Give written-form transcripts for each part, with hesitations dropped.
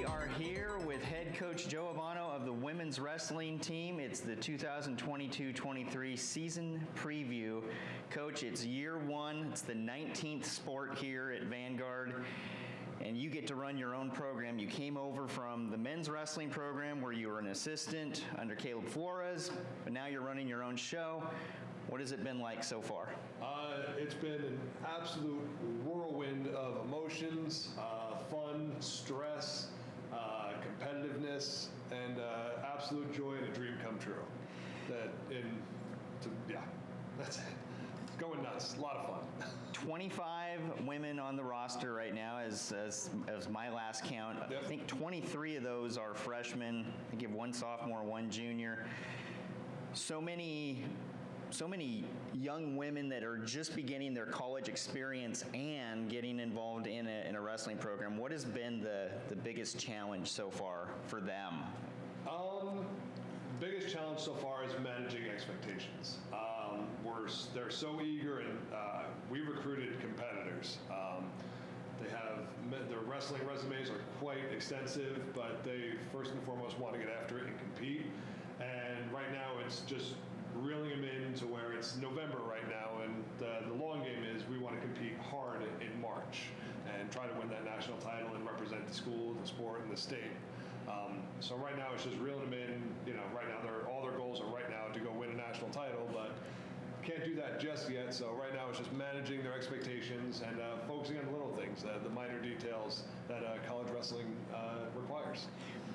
are here with head coach Joe Evano of the women's wrestling team. It's the 2022-23 season preview. Coach, it's year one. It's the 19th sport here at Vanguard, and you get to run your own program. You came over from the men's wrestling program where you were an assistant under Caleb Flores, but now you're running your own show. What has it been like so far? It's been an absolute whirlwind of emotions, fun, stress, competitiveness, and absolute joy and a dream come true. That's it. It's going nuts. A lot of fun. 25 women on the roster right now, as my last count. Yep. I think 23 of those are freshmen. I think you have one sophomore, one junior. So many young women that are just beginning their college experience and getting involved in a wrestling program. What has been the biggest challenge so far for them? Biggest challenge so far is managing expectations. They're so eager, and we recruited competitors. Their wrestling resumes are quite extensive, but they first and foremost want to get after it and compete. And right now it's just reeling them in to where it's November right now, and the long game is we want to compete hard in March and try to win that national title and represent the school, the sport, and the state. So right now it's just reeling them in. Right now all their goals are right now to go win a national title, but can't do that just yet. So right now it's just managing their expectations and focusing on the little things, the minor details that college wrestling requires.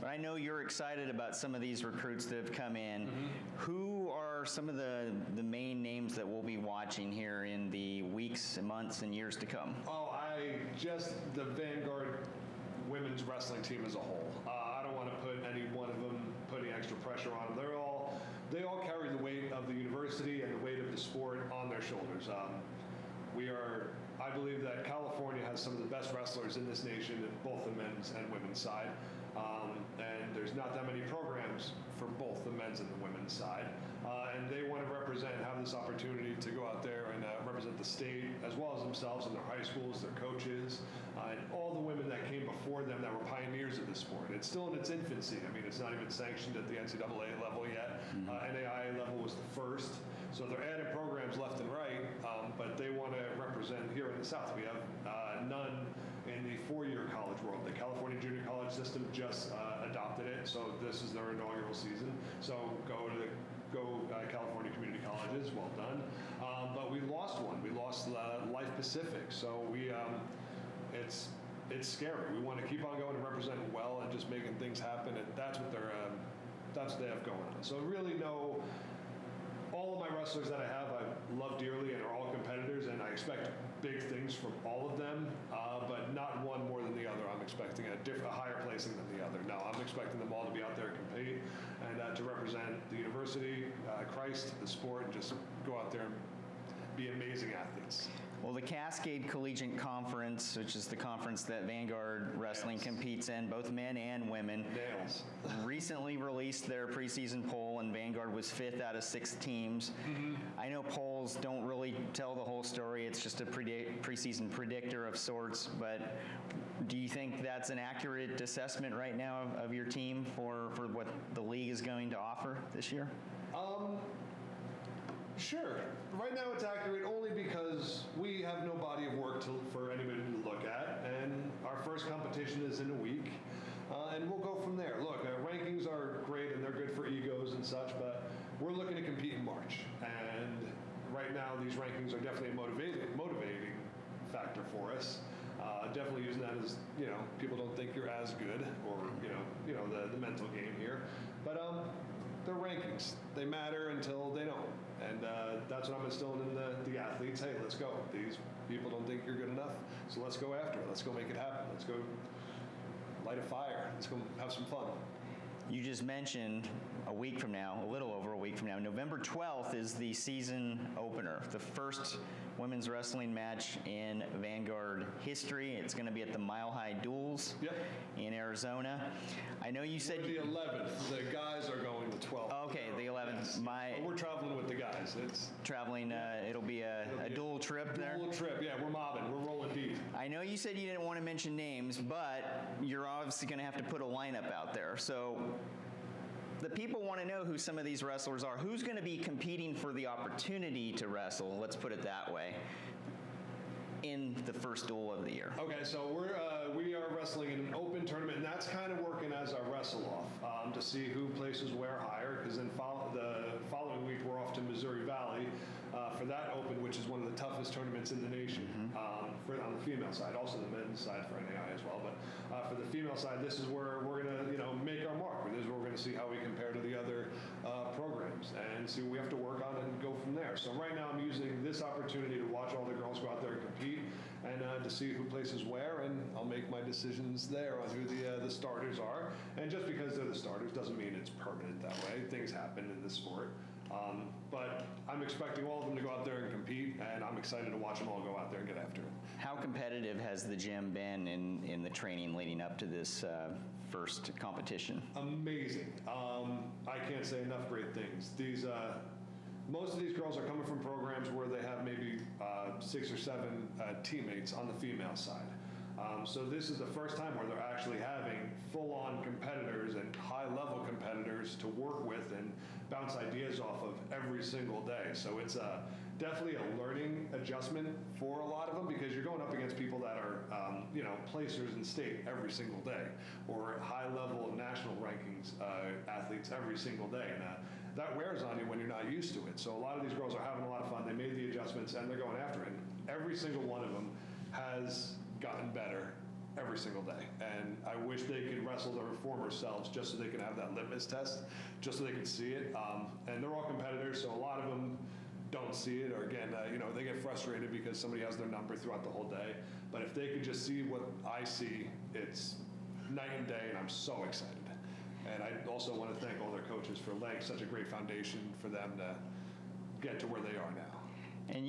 I know you're excited about some of these recruits that have come in. Mm-hmm. Who are some of the main names that we'll be watching here in the weeks, months, and years to come? The Vanguard women's wrestling team as a whole. I don't want to put any one of them putting extra pressure on them. They all carry the weight of the university and the weight of the sport on their shoulders. I believe that California has some of the best wrestlers in this nation at both the men's and women's side. And there's not that many programs for both the men's and the women's side. And they want to have this opportunity to go out there and represent the state as well as themselves and their high schools, their coaches, and all the women that came before them that were pioneers of the sport. It's still in its infancy. I mean, it's not even sanctioned at the NCAA level yet. Mm-hmm. NAIA level was the first. So they're adding programs left and right, but they want to represent here in the South. We have none in the four-year college world. The California junior college system just adopted it, so this is their inaugural season. So go California community colleges, well done. But we lost one. We lost Life Pacific. So it's scary. We want to keep on going and represent well and just making things happen, and that's what they have going on. So really all of my wrestlers that I love dearly and are all competitors, and I expect big things from all of them, but not one more than the other. I'm expecting a higher placing than the other. No, I'm expecting them all to be out there and compete and to represent the university, Christ, the sport, and just go out there and be amazing athletes. Well, the Cascade Collegiate Conference, which is the conference that Vanguard Wrestling competes in, both men and women, recently released their preseason poll, and Vanguard was 5th out of 6 teams. Mm-hmm. I know polls don't really tell the whole story. It's just a preseason predictor of sorts, but do you think that's an accurate assessment right now of your team for what the league is going to offer this year? Sure. Right now it's accurate only because we have no body of work for anybody to look at, and our first competition is in a week, and we'll go from there. Look, rankings are great and they're good for egos and such, but we're looking to compete in March, and right now these rankings are definitely a motivating factor for us. Definitely using that as, people don't think you're as good, or the mental game here, but they're rankings. They matter until they don't. And that's what I'm instilling in the athletes. Hey, let's go. These people don't think you're good enough, so let's go after it. Let's go make it happen. Let's go light a fire. Let's go have some fun. You just mentioned a week from now, a little over a week from now, November 12th is the season opener, the first women's wrestling match in Vanguard history. It's going to be at the Mile High Duels in Arizona. I know you said the 11th. The guys are going the 12th. Okay, the 11th. Yes. We're traveling with the guys. It's Traveling, it'll be a dual trip there? dual trip. Yeah, we're mobbing. We're rolling deep. I know you said you didn't want to mention names, but you're obviously going to have to put a lineup out there. So the people want to know who some of these wrestlers are. Who's going to be competing for the opportunity to wrestle, let's put it that way, in the first duel of the year? Okay, so we are wrestling in an open tournament, and that's kind of working as our wrestle-off to see who places where higher, because then the following week we're off to Missouri Valley for that open, which is one of the toughest tournaments in the nation on the female side, also the men's side for NAI as well. But for the female side, this is where we're going to make our mark. This is where we're going to see how we compare to the other programs and see what we have to work on and go from there. So right now I'm using this opportunity to watch all the girls go out there and compete and to see who places where, and I'll make my decisions there on who the starters are. And just because they're the starters doesn't mean it's permanent that way. Things happen in this sport. But I'm expecting all of them to go out there and compete, and I'm excited to watch them all go out there and get after it. How competitive has the gym been in the training leading up to this first competition? Amazing. I can't say enough great things. Most of these girls are coming from programs where they have maybe 6 or 7 teammates on the female side. So this is the first time where they're actually having full-on competitors and high-level competitors to work with and bounce ideas off of every single day. So it's definitely a learning adjustment for a lot of them, because you're going up against people that are, placers in state every single day, or high-level national rankings athletes every single day. And that wears on you when you're not used to it. So a lot of these girls are having a lot of fun. They made the adjustments, and they're going after it. And every single one of them has gotten better every single day. And I wish they could wrestle their former selves just so they can have that litmus test, just so they can see it. And they're all competitors, so a lot of them don't see it, or again, they get frustrated because somebody has their number throughout the whole day. But if they could just see what I see, it's night and day, and I'm so excited. And I also want to thank all their coaches for laying such a great foundation for them to get to where they are now. And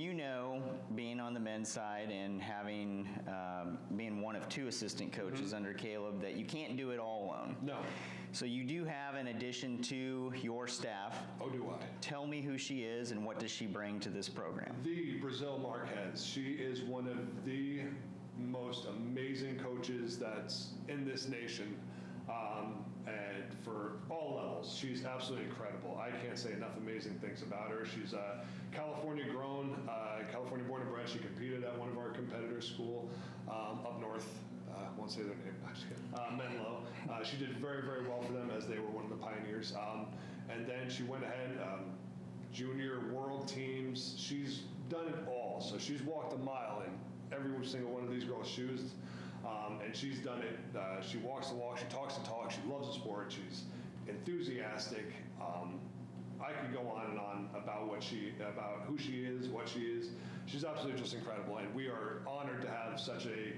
being on the men's side and having being one of 2 assistant coaches under Caleb, that you can't do it all alone. No. So you do have an addition to your staff. Oh, do I? Tell me who she is and what does she bring to this program? The Brazil Marquez. She is one of the most amazing coaches that's in this nation. And for all levels, she's absolutely incredible. I can't say enough amazing things about her. She's California grown, California born and bred. She competed at one of our competitors' school up north. I won't say their name. I'm just kidding. Menlo. She did very, very well for them, as they were one of the pioneers. And then she went ahead, junior world teams. She's done it all. So she's walked a mile in every single one of these girls' shoes. And she's done it. She walks the walk. She talks the talk. She loves the sport. She's enthusiastic. I could go on and on about who she is, what she is. She's absolutely just incredible, and we are honored to have such a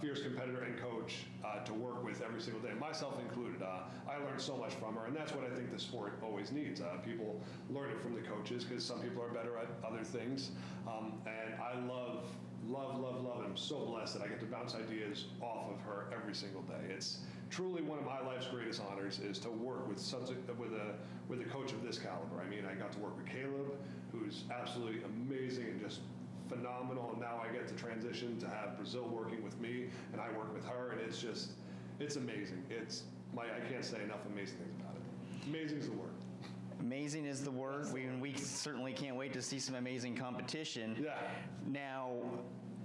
fierce competitor and coach to work with every single day, myself included. I learned so much from her, and that's what I think the sport always needs. People learn it from the coaches, because some people are better at other things, and I love, and I'm so blessed that I get to bounce ideas off of her every single day. It's truly one of my life's greatest honors, is to work with a coach of this caliber. I mean, I got to work with Caleb, who's absolutely amazing and just phenomenal, and now I get to transition to have Brazil working with me, and I work with her, and it's amazing. I can't say enough amazing things about it. Amazing is the word. Amazing is the word. We certainly can't wait to see some amazing competition. Yeah. Now,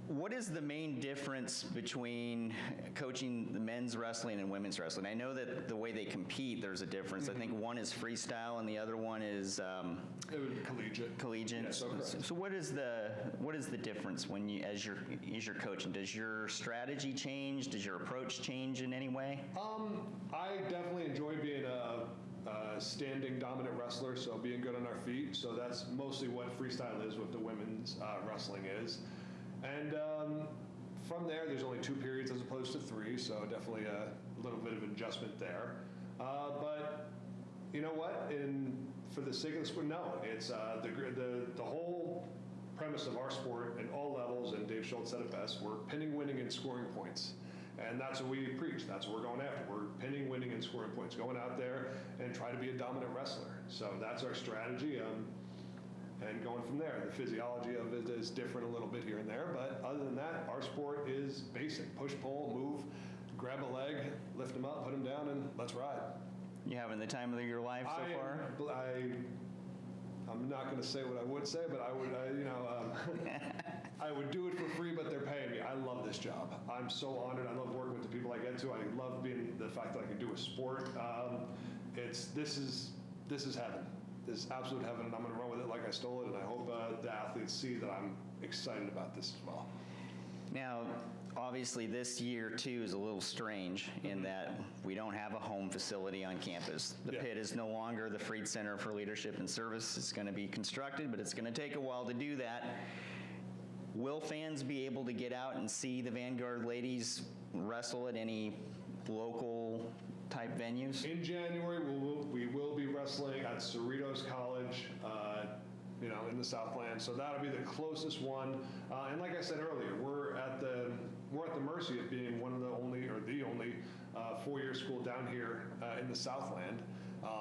what is the main difference between coaching the men's wrestling and women's wrestling? I know that the way they compete, there's a difference. I think one is freestyle and the other one is collegiate. Collegiate. Yeah, so correct. So what is the difference when you, as you're coaching? Does your strategy change? Does your approach change in any way? I definitely enjoy being a standing dominant wrestler, so being good on our feet. So that's mostly what freestyle is, what the women's wrestling is. And from there's only 2 periods as opposed to 3, so definitely a little bit of adjustment there. But you know what? For the sake of the sport, no. It's the whole premise of our sport in all levels, and Dave Schultz said it best, we're pinning, winning, and scoring points. And that's what we preach. That's what we're going after. We're pinning, winning, and scoring points. Going out there and try to be a dominant wrestler. So that's our strategy. and going from there. The physiology of it is different a little bit here and there, but other than that, our sport is basic. Push, pull, move, grab a leg, lift them up, put them down, and let's ride. You having the time of your life so far? I'm not going to say what I would say, but I would, I would do it for free, but they're paying me. I love this job. I'm so honored. I love working with the people I get to. I love being the fact that I can do a sport. This is heaven. This is absolute heaven, and I'm going to run with it like I stole it. And I hope the athletes see that I'm excited about this as well. Now, obviously, this year, too, is a little strange in that we don't have a home facility on campus. The pit is no longer the Freed Center for Leadership and Service. It's going to be constructed, but it's going to take a while to do that. Will fans be able to get out and see the Vanguard ladies wrestle at any local type venues? In January, we will be wrestling at Cerritos College, in the Southland. So that'll be the closest one. And like I said earlier, we're at the mercy of being one of the only 4-year school down here in the Southland.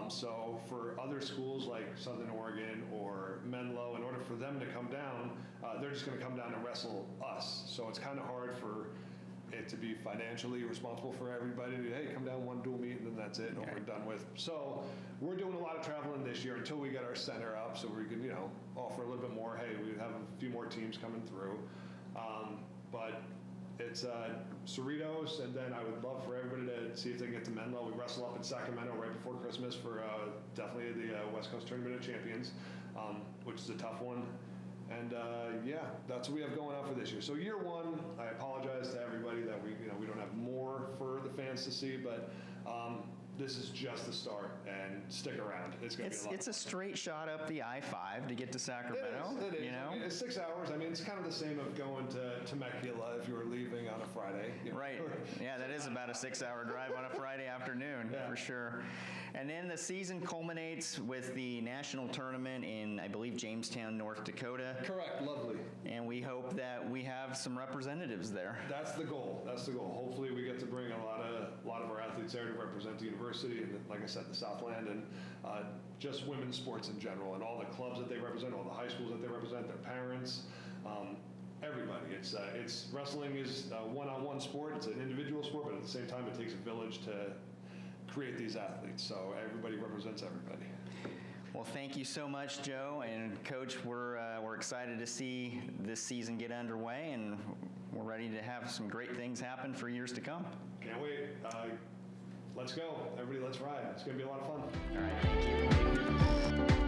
So for other schools like Southern Oregon or Menlo, in order for them to come down, they're just going to come down and wrestle us. So it's kind of hard for it to be financially responsible for everybody to, hey, come down one dual meet and then that's it, and we're done with. So we're doing a lot of traveling this year until we get our center up so we can, offer a little bit more. Hey, we have a few more teams coming through. But it's Cerritos, and then I would love for everybody to see if they can get to Menlo. We wrestle up in Sacramento right before Christmas for definitely the West Coast Tournament of Champions, which is a tough one. And that's what we have going on for this year. So year one, I apologize to everybody that we don't have more for the fans to see, but this is just the start, and stick around. It's going to be a lot. It's a straight shot up the I-5 to get to Sacramento. It is. I mean, it's 6 hours. I mean, it's kind of the same of going to Temecula if you were leaving on a Friday. Right. Yeah, that is about a 6-hour drive on a Friday afternoon, for sure. And then the season culminates with the national tournament in, I believe, Jamestown, North Dakota. Correct. Lovely. And we hope that we have some representatives there. That's the goal. Hopefully we get to bring a lot of our athletes there to represent the university and, like I said, the Southland, and just women's sports in general, and all the clubs that they represent, all the high schools that they represent, their parents, everybody. It's wrestling is a one-on-one sport. It's an individual sport, but at the same time, it takes a village to create these athletes. So everybody represents everybody. Well, thank you so much, Joe. And Coach, we're excited to see this season get underway, and we're ready to have some great things happen for years to come. Can't wait. Let's go. Everybody, let's ride. It's going to be a lot of fun. All right, thank you.